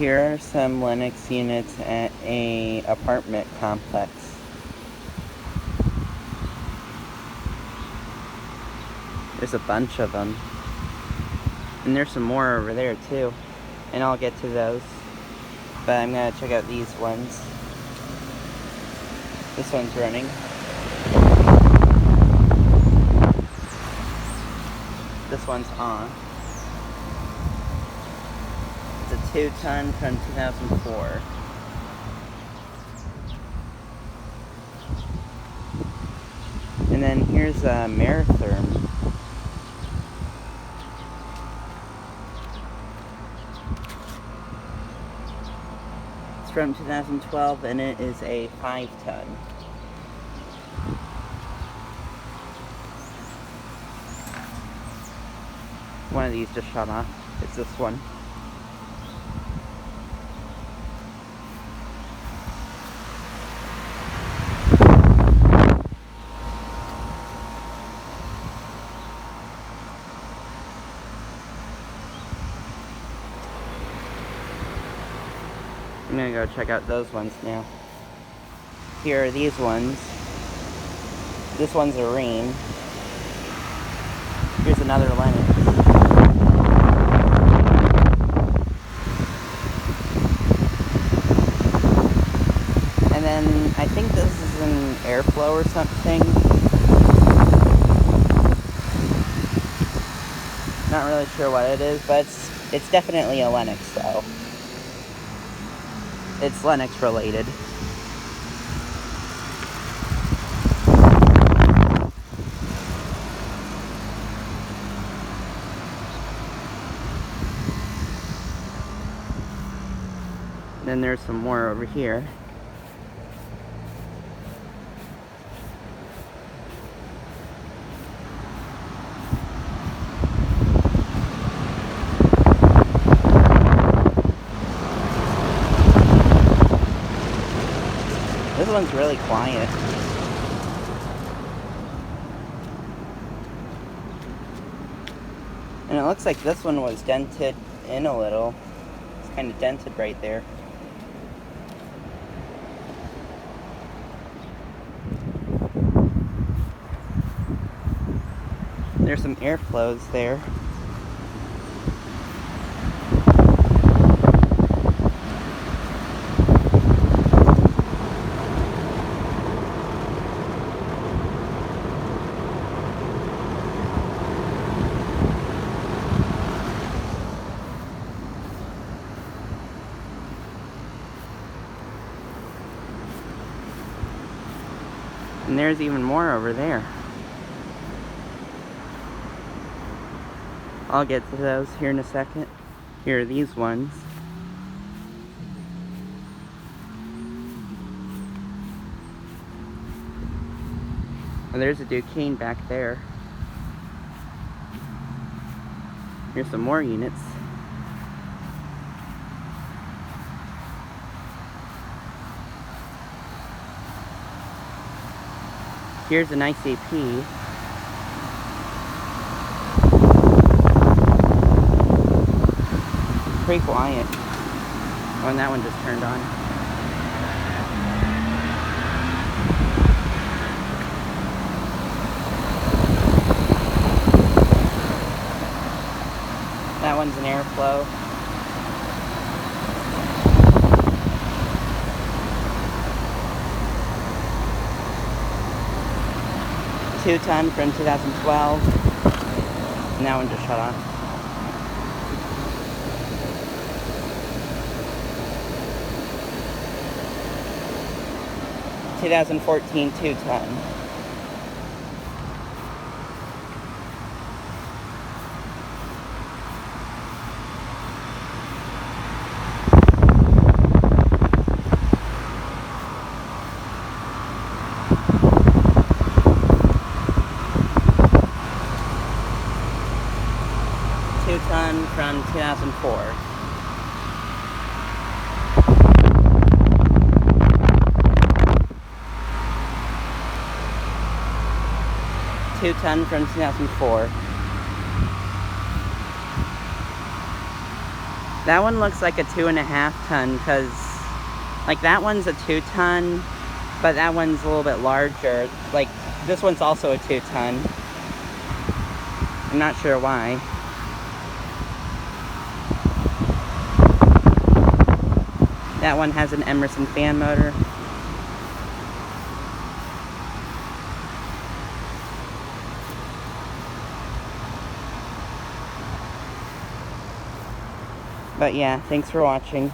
Here are some Lennox units at a apartment complex. There's a bunch of them. And there's some more over there too. And I'll get to those. But I'm gonna check out these ones. This one's running. This one's on. It's a 2-ton from 2004. And then here's a Maritherm. It's from 2012 and it is a 5-ton. One of these just shot off. It's this one. I'm gonna go check out those ones now. Here are these ones. This one's a Ream. Here's another Lennox. And then I think this is an Airflow or something. Not really sure what it is, but it's definitely a Lennox though. It's Lennox related. Then there's some more over here. This one's really quiet. And it looks like this one was dented in a little. It's kind of dented right there. There's some Airflows there. And there's even more over there. I'll get to those here in a second. Here are these ones. And there's a Duquesne back there. Here's some more units. Here's an ICP. Pretty quiet. Oh, and that one just turned on. That one's an Airflow. Two-ton from 2012. And that one just shut off. In 2014 2-ton. Two-ton from 2004. Two-ton from 2004. That one looks like a 2.5 ton, because like that one's a 2 ton, but that one's a little bit larger. Like this one's also a 2 ton. I'm not sure why. That one has an Emerson fan motor. But yeah, thanks for watching.